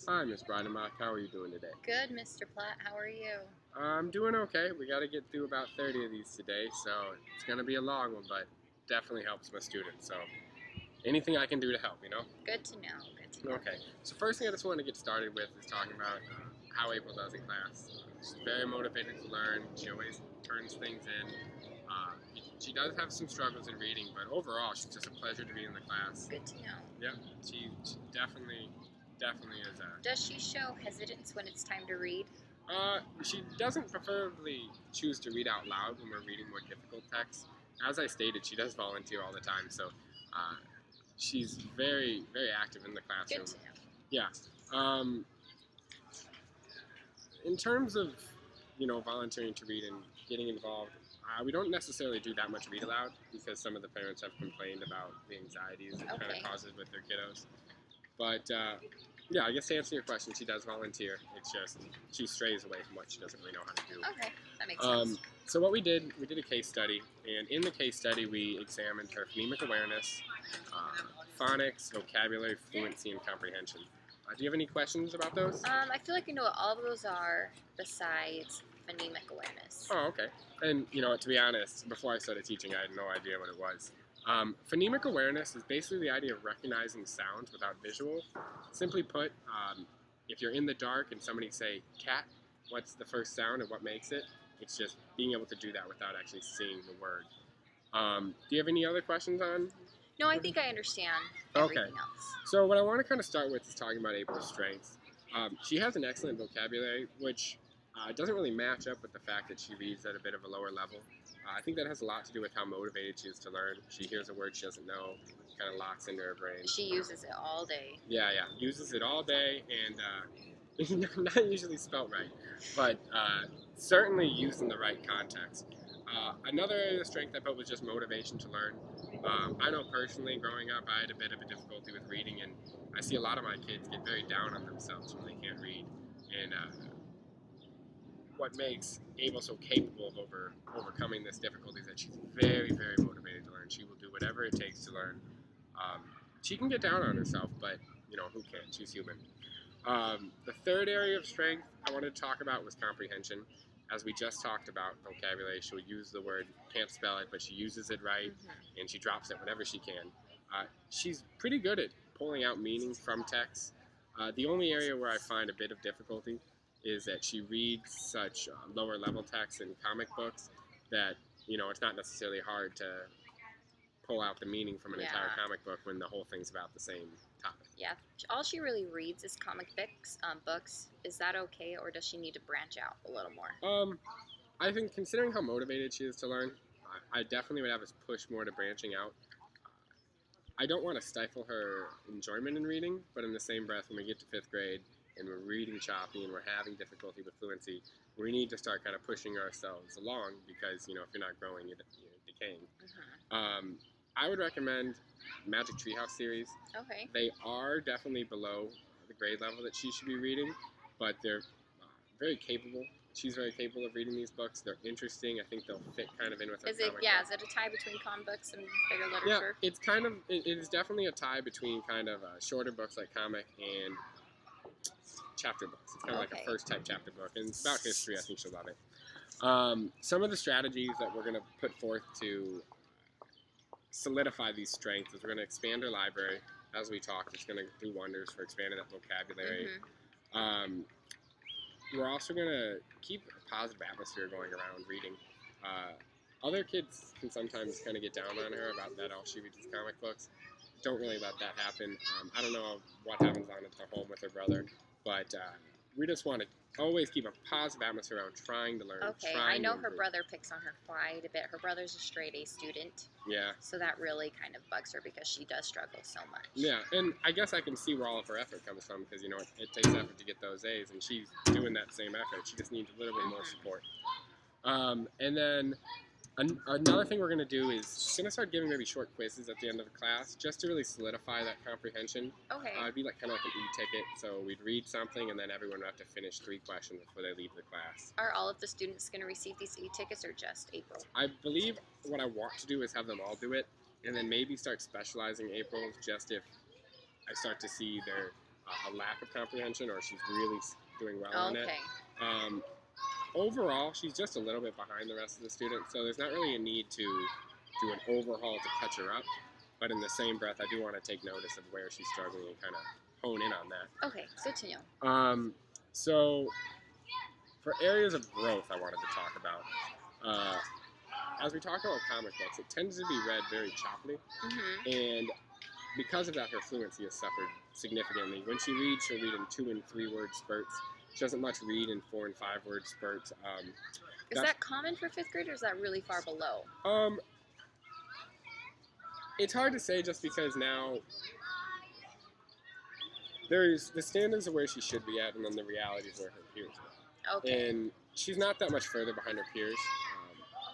Hi, Miss Breidenbach. How are you doing today? Good, Mr. Platt. How are you? I'm doing okay. We got to get through about 30 of these today, so it's going to be a long one, but definitely helps my students. So anything I can do to help. Good to know. Good to know. Okay. So first thing I just want to get started with is talking about how April does in class. She's very motivated to learn. She always turns things in. Uh, she does have some struggles in reading, but overall, she's just a pleasure to be in the class. Good to know. Yep. She definitely is a. Does she show hesitance when it's time to read? She doesn't preferably choose to read out loud when we're reading more difficult texts. As I stated, she does volunteer all the time, so uh, she's very active in the classroom. Good to know. Yeah. Um, in terms of volunteering to read and getting involved, we don't necessarily do that much read aloud because some of the parents have complained about the anxieties it kind Okay. of causes with their kiddos. But yeah, I guess to answer your question, she does volunteer. It's just she strays away from what she doesn't really know how to do. Okay, that makes sense. So what we did a case study, and in the case study we examined her phonemic awareness, phonics, vocabulary, fluency, and comprehension. Do you have any questions about those? I feel like I know what all of those are besides phonemic awareness. Oh, okay. And to be honest, before I started teaching, I had no idea what it was. Phonemic awareness is basically the idea of recognizing sounds without visual. Simply put, if you're in the dark and somebody say cat, what's the first sound and what makes it? It's just being able to do that without actually seeing the word. Do you have any other questions on? No, I think I understand Okay. everything else. So what I want to kind of start with is talking about April's strengths. She has an excellent vocabulary, which doesn't really match up with the fact that she reads at a bit of a lower level. I think that has a lot to do with how motivated she is to learn. She hears a word she doesn't know, kind of locks into her brain. She uses it all day. Yeah, uses it all day, and not usually spelt right, but certainly used in the right context. Another area of strength I put was just motivation to learn. I know personally, growing up, I had a bit of a difficulty with reading, and I see a lot of my kids get very down on themselves when they can't read. And what makes Abel so capable of overcoming this difficulty is that she's very motivated to learn. She will do whatever it takes to learn. She can get down on herself, but who can't? She's human. The third area of strength I wanted to talk about was comprehension. As we just talked about vocabulary, she'll use the word, can't spell it, but she uses it right, and she drops it whenever she can. She's pretty good at pulling out meaning from text. The only area where I find a bit of difficulty is that she reads such lower level text in comic books that it's not necessarily hard to pull out the meaning from an entire comic book when the whole thing's about the same topic. Yeah, all she really reads is comic books. Is that okay, or does she need to branch out a little more? I think considering how motivated she is to learn, I definitely would have us push more to branching out. I don't want to stifle her enjoyment in reading, but in the same breath, when we get to 5th grade and we're reading choppy and we're having difficulty with fluency, we need to start kind of pushing ourselves along because, if you're not growing, you're decaying. I would recommend Magic Treehouse series. Okay. They are definitely below the grade level that she should be reading, but they're very capable. She's very capable of reading these books. They're interesting. I think they'll fit kind of in with her. Is it a tie between comic books and bigger literature? Yeah, it is definitely a tie between kind of shorter books like comic and chapter books. It's kind of like a first type chapter book, and it's about history. I think she'll love it. Some of the strategies that we're going to put forth to solidify these strengths is we're going to expand our library. As we talked, it's going to do wonders for expanding that vocabulary. We're also going to keep a positive atmosphere going around reading. Other kids can sometimes kind of get down on her about that all she reads is comic books. Don't really let that happen. I don't know what happens on at the home with her brother, but we just want to always keep a positive atmosphere around trying to learn. Okay, I know her brother picks on her quite a bit. Her brother's a straight A student. Yeah. So that really kind of bugs her because she does struggle so much. Yeah, and I guess I can see where all of her effort comes from because, it takes effort to get those A's, and she's doing that same effort. She just needs a little bit more support. And then another thing we're going to do is going to start giving maybe short quizzes at the end of the class just to really solidify that comprehension. Okay. It'd be kind of like an e-ticket, so we'd read something and then everyone would have to finish 3 questions before they leave the class. Are all of the students going to receive these e-tickets or just April? I believe what I want to do is have them all do it and then maybe start specializing April's just if I start to see their a lack of comprehension or she's really doing well on it. Okay. Overall, she's just a little bit behind the rest of the students, so there's not really a need to do an overhaul to catch her up. But in the same breath, I do want to take notice of where she's struggling and kind of hone in on that. Okay, good to know. So for areas of growth I wanted to talk about, as we talk about comic books, it tends to be read very choppily, and because of that, her fluency has suffered significantly. When she reads, she'll read in 2 and 3 word spurts. She doesn't much read in 4 and 5 word spurts. Is that common for 5th grade, or is that really far below? It's hard to say just because now there's the standards of where she should be at and then the realities where her peers are. Okay. And she's not that much further behind her peers.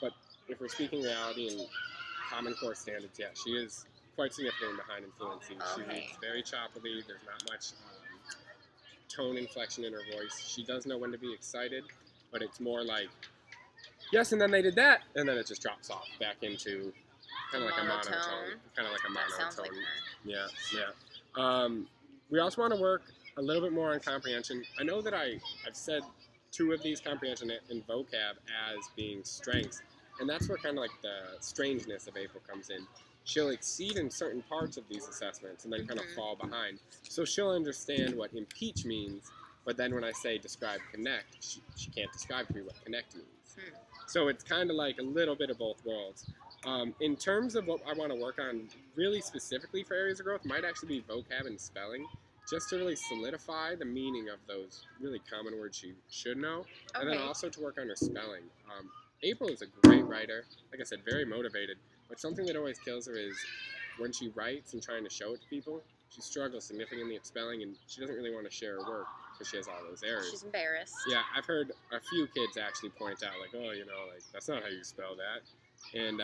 But if we're speaking reality and Common Core standards, yeah, she is quite significantly behind in fluency. She reads very choppily. There's not much tone inflection in her voice. She does know when to be excited, but it's more like, yes, and then they did that, and then it just drops off back into kind of like a monotone. Kind of like a monotone. Sounds like her. Yeah, yeah. We also want to work a little bit more on comprehension. I know that I've said 2 of these, comprehension and vocab, as being strengths, and that's where kind of like the strangeness of April comes in. She'll exceed in certain parts of these assessments and then kind of fall behind. So she'll understand what impeach means, but then when I say describe connect, she can't describe to me what connect means. So it's kind of like a little bit of both worlds. In terms of what I want to work on really specifically for areas of growth, might actually be vocab and spelling, just to really solidify the meaning of those really common words she should know, and then also to work on her spelling. April is a great writer, like I said, very motivated, but something that always kills her is when she writes and trying to show it to people, she struggles significantly at spelling, and she doesn't really want to share her work because she has all those errors. She's embarrassed. Yeah, I've heard a few kids actually point out, like, oh, you know, like, that's not how you spell that. And,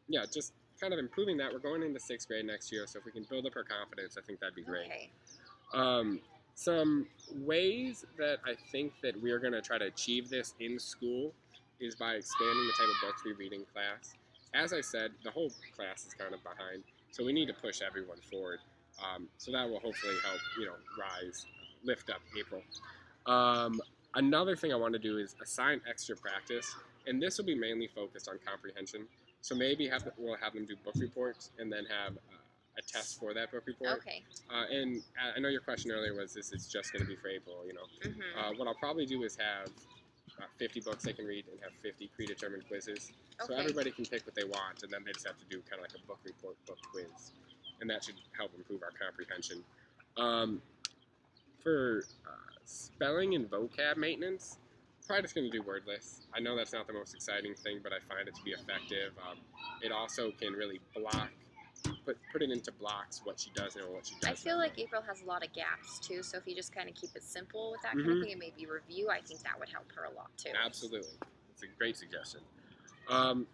yeah, just kind of improving that. We're going into 6th grade next year, so if we can build up her confidence, I think that'd be great. Okay. Some ways that I think that we're going to try to achieve this in school is by expanding the type of books we read in class. As I said, the whole class is kind of behind, so we need to push everyone forward. So that will hopefully help, lift up April. Another thing I want to do is assign extra practice, and this will be mainly focused on comprehension. So maybe we'll have them do book reports and then have a test for that book report. Okay. And I know your question earlier was, this is just going to be for April, What I'll probably do is have 50 books they can read and have 50 predetermined quizzes. So everybody can pick what they want, and then they just have to do kind of like a book report, book quiz. And that should help improve our comprehension. For spelling and vocab maintenance, probably just going to do word lists. I know that's not the most exciting thing, but I find it to be effective. It also can really put it into blocks what she does know and what she doesn't. I feel like April has a lot of gaps too, so if you just kind of keep it simple with that kind of thing and maybe review, I think that would help her a lot too. Absolutely. It's a great suggestion.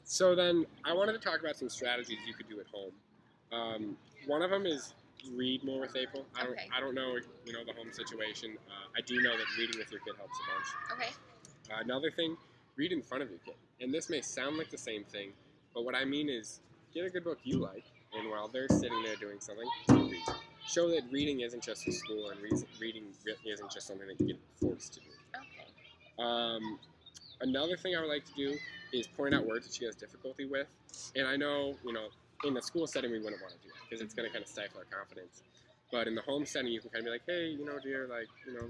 So then I wanted to talk about some strategies you could do at home. One of them is read more with April. I don't know, the home situation. I do know that reading with your kid helps a bunch. Okay. Another thing, read in front of your kid. And this may sound like the same thing, but what I mean is get a good book you like, and while they're sitting there doing something, read. Show that reading isn't just for school, and reading isn't just something that you get forced to do. Okay. Another thing I would like to do is point out words that she has difficulty with. And I know, in the school setting we wouldn't want to do that because it's going to kind of stifle our confidence. But in the home setting, you can kind of be like, hey, dear,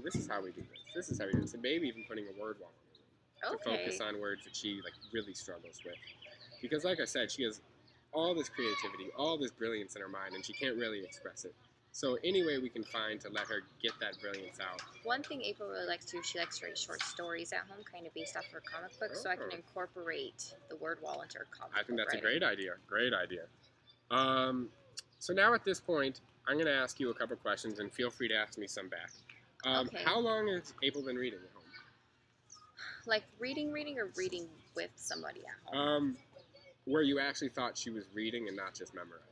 this is how we do this. This is how we do this. And maybe even putting a word wall to focus on words that she really struggles with. Because like I said, she has all this creativity, all this brilliance in her mind, and she can't really express it. So any way we can find to let her get that brilliance out. One thing April really likes to do, she likes to write short stories at home, kind of based off her comic book, so I can incorporate the word wall into her comic book. I think that's a great idea. Great idea. So now at this point, I'm going to ask you a couple questions, and feel free to ask me some back. How long has April been reading at home? Like reading or reading with somebody at home? Where you actually thought she was reading and not just memorizing.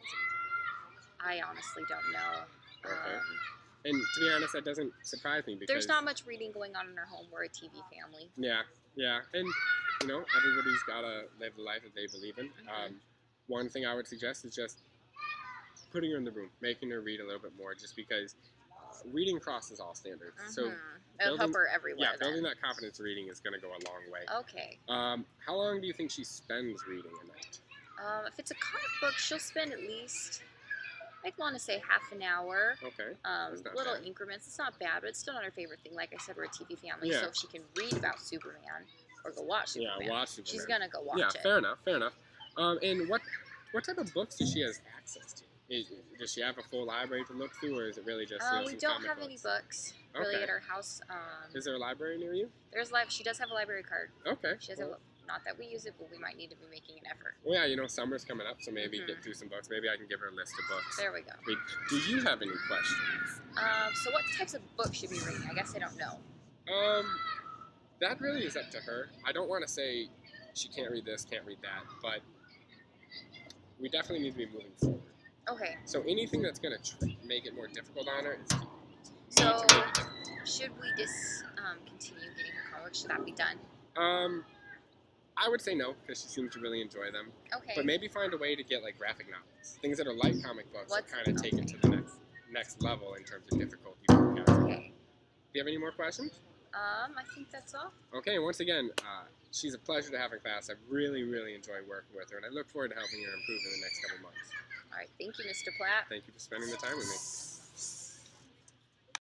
I honestly don't know. Okay. And to be honest, that doesn't surprise me because there's not much reading going on in our home. We're a TV family. Yeah. And, everybody's got to live the life that they believe in. One thing I would suggest is just putting her in the room, making her read a little bit more, just because reading crosses all standards. So it'll help her everywhere. yeah, building that confidence reading is going to go a long way. Okay. How long do you think she spends reading a night? If it's a comic book, she'll spend at least, I'd want to say half an hour. Okay. Little increments. It's not bad, but it's still not her favorite thing. Like I said, we're a TV family, Yeah. so if she can read about Superman or go watch Superman, she's gonna go watch it. Yeah, fair enough. Fair enough. And what type of books does she have access to? Does she have a full library to look through, or is it really just we don't have any books really at our house. Is there a library near you? There's She does have a library card. Okay. She does not that we use it, but we might need to be making an effort. Well, yeah, summer's coming up, so maybe get through some books. Maybe I can give her a list of books. There we go. Do you have any questions? So what types of books should we reading? I guess I don't know. That really is up to her. I don't want to say she can't read this, can't read that, but we definitely need to be moving forward. Okay. So anything that's going to make it more difficult on her is so should we just continue getting her comics? Should that be done? I would say no, because she seems to really enjoy them. Okay. But maybe find a way to get like graphic novels, things that are like comic books, that kind of take it to the next level in terms of difficulty. Okay. Do you have any more questions? I think that's all. Okay, and once again, she's a pleasure to have in class. I really, really enjoy working with her, and I look forward to helping her improve in the next couple months. All right, thank you, Mr. Platt. Thank you for spending the time with me.